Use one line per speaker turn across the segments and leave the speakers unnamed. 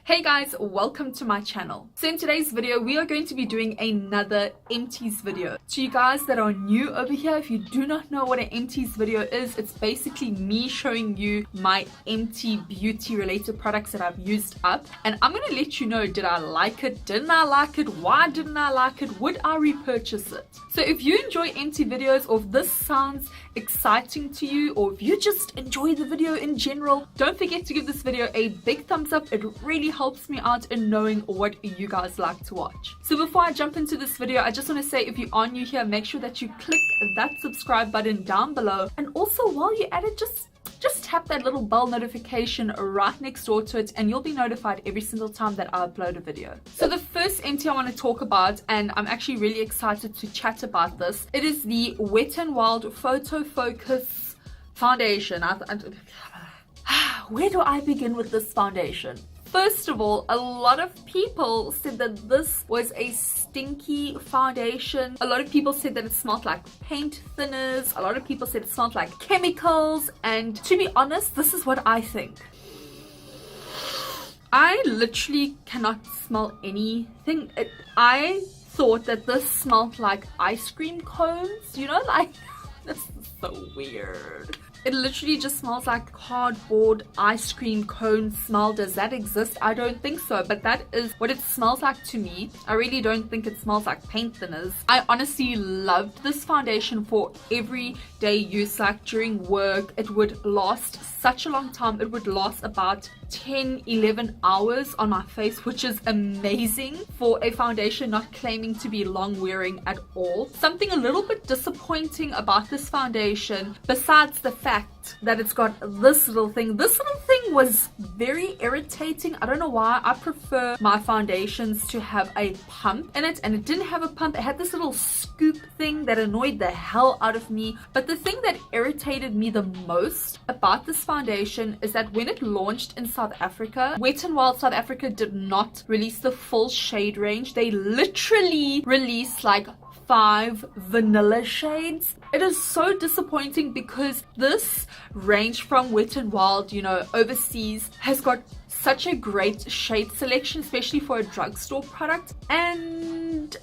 Hey guys, welcome to my channel. So in today's video, we are going to be doing another empties video. To you guys that are new over here, if you do not know what an empties video is, it's basically me showing you my empty beauty related products that I've used up. And I'm going to let you know, did I like it? Didn't I like it? Why didn't I like it? Would I repurchase it? So if you enjoy empty videos, or if this sounds exciting to you, or if you just enjoy the video in general, don't forget to give this video a big thumbs up. It really helps me out in knowing what you guys like to watch. So before I jump into this video, I just want to say, if you are new here, make sure that you click that subscribe button down below, and also while you're at it, just tap that little bell notification right next door to it, and you'll be notified every single time that I upload a video. So the first empty I want to talk about, and I'm actually really excited to chat about this, it is the Wet n Wild Photo Focus Foundation. Where do I begin with this foundation? First of all, a lot of people said that this was a stinky foundation. A lot of people said that it smelled like paint thinners. A lot of people said it smelled like chemicals. And to be honest, this is what I think. I literally cannot smell anything. I thought that this smelled like ice cream cones, you know, like this is so weird. It literally just smells like cardboard ice cream cone smell. Does that exist? I don't think so, but that is what it smells like to me. I really don't think it smells like paint thinners. I honestly loved this foundation for everyday use. Like during work, it would last such a long time. It would last about 10-11 hours on my face, which is amazing for a foundation not claiming to be long wearing at all. Something a little bit disappointing about this foundation, besides the fact that it's got this little thing was very irritating. I don't know why. I prefer my foundations to have a pump in it, and it didn't have a pump. It had this little scoop thing that annoyed the hell out of me. But the thing that irritated me the most about this foundation is that when it launched in South Africa, Wet n Wild South Africa did not release the full shade range. They literally released like 5 vanilla shades. It is so disappointing because this range from Wet n Wild, you know, overseas has got such a great shade selection, especially for a drugstore product, and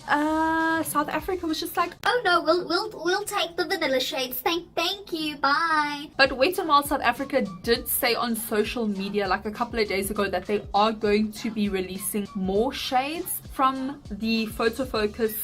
South Africa was just like,
oh no, we'll take the vanilla shades, thank you, bye.
But Wet n Wild South Africa did say on social media like a couple of days ago that they are going to be releasing more shades from the Photo Focus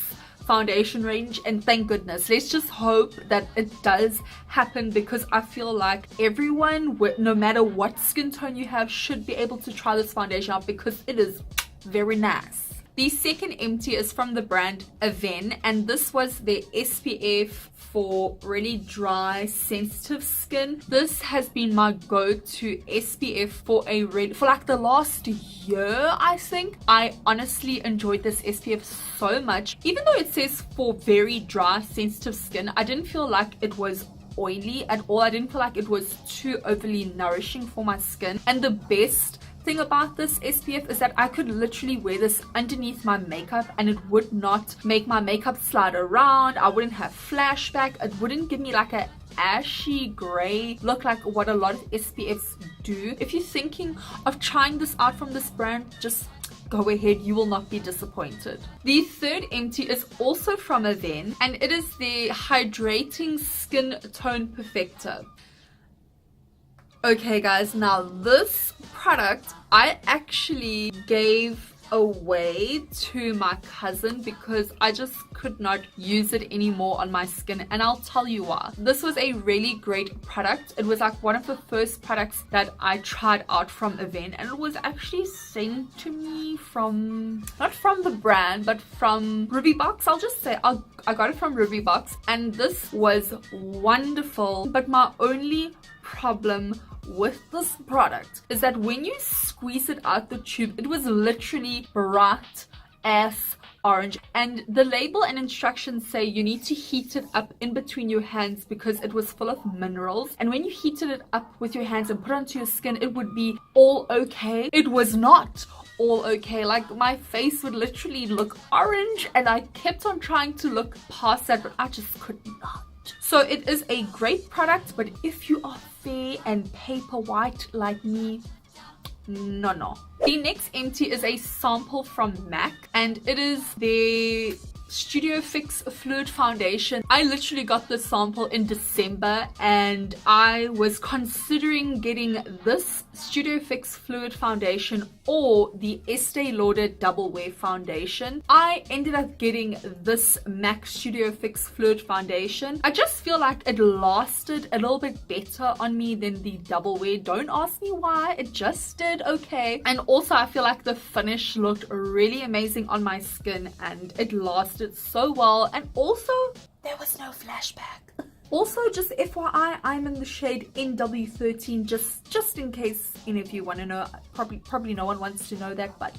foundation range, and thank goodness. Let's just hope that it does happen, because I feel like everyone, no matter what skin tone you have, should be able to try this foundation out because it is very nice. The second empty is from the brand Ep.4, and this was their SPF for really dry, sensitive skin. This has been my go-to SPF for like the last year, I think. I honestly enjoyed this SPF so much. Even though it says for very dry, sensitive skin, I didn't feel like it was oily at all. I didn't feel like it was too overly nourishing for my skin. And the best thing about this SPF is that I could literally wear this underneath my makeup and it would not make my makeup slide around. I wouldn't have flashback. It wouldn't give me like a ashy gray look like what a lot of SPFs do. If you're thinking of trying this out from this brand, just go ahead, you will not be disappointed. The third empty is also from Ep.4, and it is the Hydrating Skin Tone Perfector. Okay guys, now this product I actually gave away to my cousin because I just could not use it anymore on my skin, and I'll tell you why. This was a really great product. It was like one of the first products that I tried out from Ep.4, and it was actually sent to me from, not from the brand, but from Rubybox. I'll just say I got it from Rubybox, and this was wonderful. But my only problem with this product is that when you squeeze it out the tube, it was literally bright ass orange, and the label and instructions say you need to heat it up in between your hands because it was full of minerals, and when you heated it up with your hands and put it onto your skin, it would be all okay. It was not all okay. Like my face would literally look orange, and I kept on trying to look past that, but I just could not. So it is a great product, but if you are fair and paper white like me, no. The next empty is a sample from MAC, and it is their Studio Fix Fluid Foundation. I literally got this sample in December, and I was considering getting this Studio Fix Fluid Foundation or the Estee Lauder Double Wear Foundation. I ended up getting this MAC Studio Fix Fluid Foundation. I just feel like it lasted a little bit better on me than the Double Wear. Don't ask me why, it just did okay. And also I feel like the finish looked really amazing on my skin, and it lasted so well, and also there was no flashback. Also, just FYI, I'm in the shade NW13, just in case any of you want to know. Probably no one wants to know that, but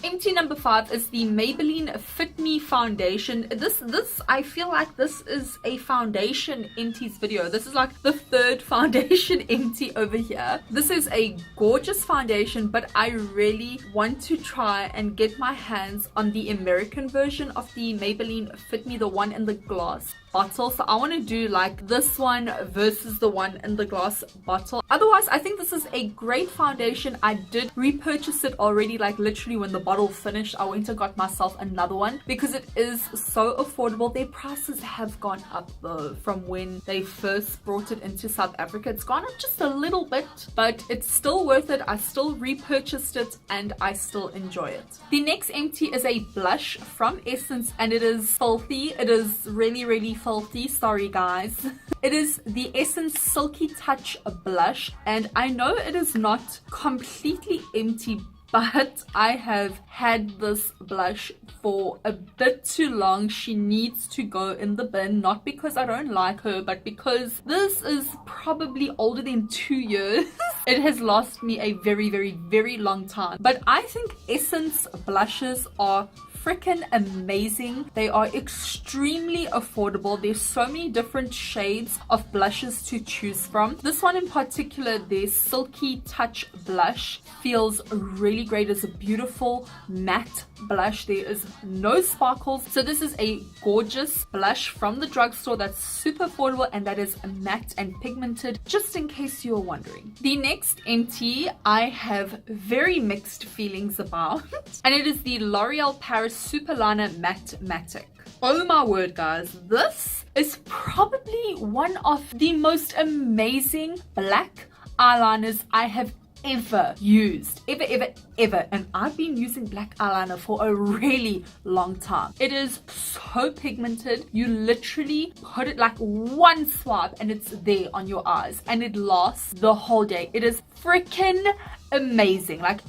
empty number 5 is the Maybelline Fit Me Foundation. This I feel like this is a foundation empties video. This is like the third foundation empty over here. This is a gorgeous foundation, but I really want to try and get my hands on the American version of the Maybelline Fit Me, the one in the glass bottle. So I want to do like this one versus the one in the glass bottle. Otherwise, I think this is a great foundation. I did repurchase it already, like literally when the bottle finished. I went and got myself another one because it is so affordable. Their prices have gone up though from when they first brought it into South Africa. It's gone up just a little bit, but it's still worth it. I still repurchased it and I still enjoy it. The next empty is a blush from Essence, and it is filthy. It is really filthy, sorry guys. It is the Essence Silky Touch blush, and I know it is not completely empty, but I have had this blush for a bit too long. She needs to go in the bin, not because I don't like her, but because this is probably older than 2 years. It has lasted me a very long time. But I think Essence blushes are freaking amazing. They are extremely affordable. There's so many different shades of blushes to choose from. This one in particular, their Silky Touch blush, feels really great. It's a beautiful matte blush. There is no sparkles. So this is a gorgeous blush from the drugstore that's super affordable and that is matte and pigmented, just in case you're wondering. The next empty I have very mixed feelings about, and it is the L'Oreal Paris Superliner Matte Matic. Oh my word, guys, this is probably one of the most amazing black eyeliners I have ever used. Ever. And I've been using black eyeliner for a really long time. It is so pigmented. You literally put it like one swipe and it's there on your eyes, and it lasts the whole day. It is freaking amazing. Like,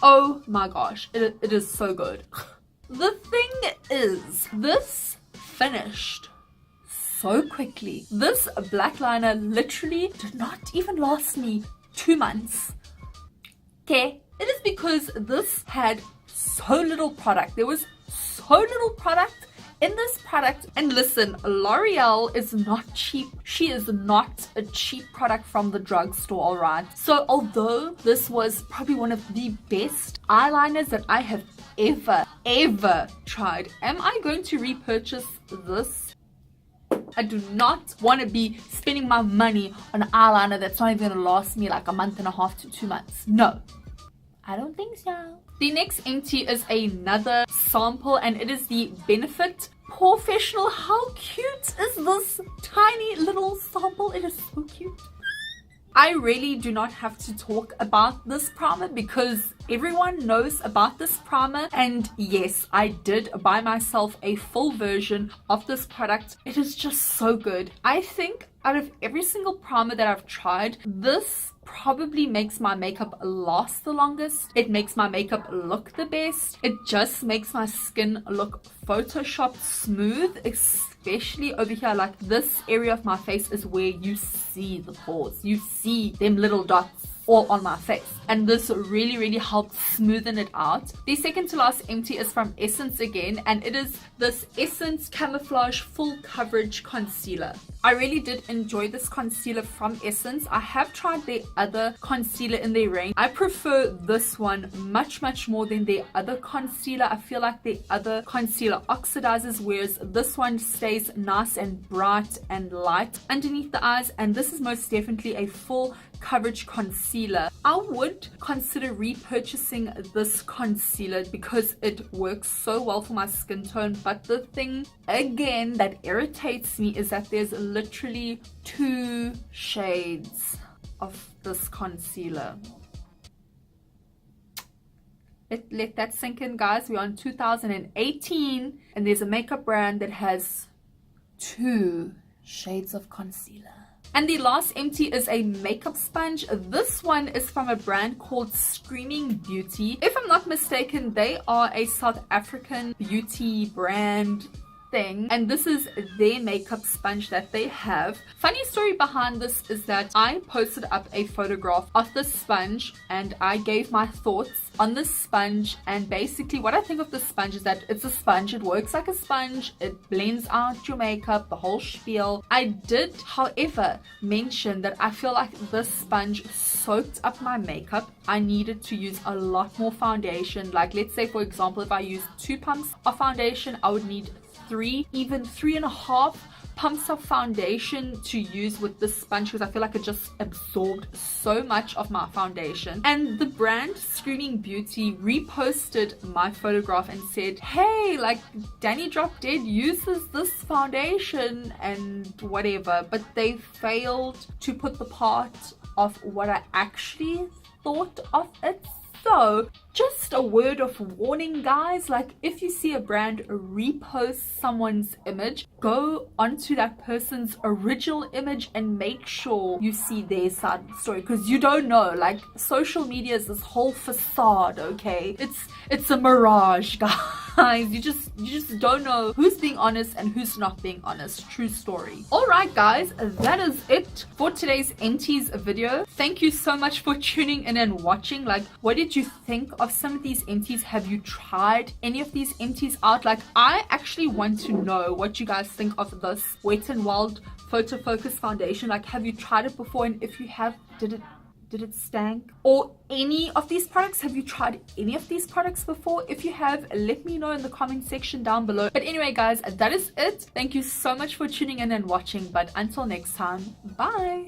oh my gosh, it is so good. The thing is, this finished so quickly. This black liner literally did not even last me 2 months. Okay, it is because this had so little product. There was so little product in this product. And listen, L'Oreal is not cheap. She is not a cheap product from the drugstore, alright? So although this was probably one of the best eyeliners that I have ever tried, am I going to repurchase this? I do not want to be spending my money on an eyeliner that's not even going to last me like a month and a half to 2 months. No, I don't think so. The next empty is another sample, and it is the Benefit Professional. How cute is this tiny little sample? It is so cute. I really do not have to talk about this primer because everyone knows about this primer. And yes, I did buy myself a full version of this product. It is just so good. I think out of every single primer that I've tried, this probably makes my makeup last the longest. It makes my makeup look the best. It just makes my skin look photoshopped smooth, especially over here. Like, this area of my face is where you see the pores. You see them little dots all on my face, and this really helps smoothen it out. The second to last empty is from Essence again, and it is this Essence Camouflage Full Coverage Concealer. I really did enjoy this concealer from Essence. I have tried their other concealer in their range. I prefer this one much more than their other concealer. I feel like the other concealer oxidizes, whereas this one stays nice and bright and light underneath the eyes, and this is most definitely a full coverage concealer. I would consider repurchasing this concealer because it works so well for my skin tone, but the thing again that irritates me is that there's literally 2 shades of this concealer. Let that sink in, guys. We're on 2018 and there's a makeup brand that has 2 shades of concealer. And the last empty is a makeup sponge. This one is from a brand called Screaming Beauty. If I'm not mistaken, they are a South African beauty brand thing, and this is their makeup sponge that they have. Funny story behind this is that I posted up a photograph of the sponge and I gave my thoughts on the sponge, and basically what I think of the sponge is that it's a sponge, it works like a sponge, it blends out your makeup, the whole spiel. I did, however, mention that I feel like this sponge soaked up my makeup. I needed to use a lot more foundation. Like, let's say for example, if I use 2 pumps of foundation, I would need 3, even 3.5 pumps of foundation to use with this sponge, because I feel like it just absorbed so much of my foundation. And the brand Screaming Beauty reposted my photograph and said, hey, like Danny Drop Dead uses this foundation and whatever, but they failed to put the part of what I actually thought of it. So just a word of warning, guys, like if you see a brand repost someone's image, go onto that person's original image and make sure you see their side of the story, because you don't know. Like, social media is this whole facade, okay? It's a mirage, guys. You just don't know who's being honest and who's not being honest. True story. Alright guys, that is it for today's Empties video. Thank you so much for tuning in and watching. Like, what did you think of some of these empties? Have you tried any of these empties out? Like, I actually want to know what you guys think of this Wet n Wild Photo Focus foundation. Like, have you tried it before, and if you have, did it stank? Or any of these products? Have you tried any of these products before? If you have, let me know in the comment section down below. But anyway guys, that is it. Thank you so much for tuning in and watching, but until next time, bye.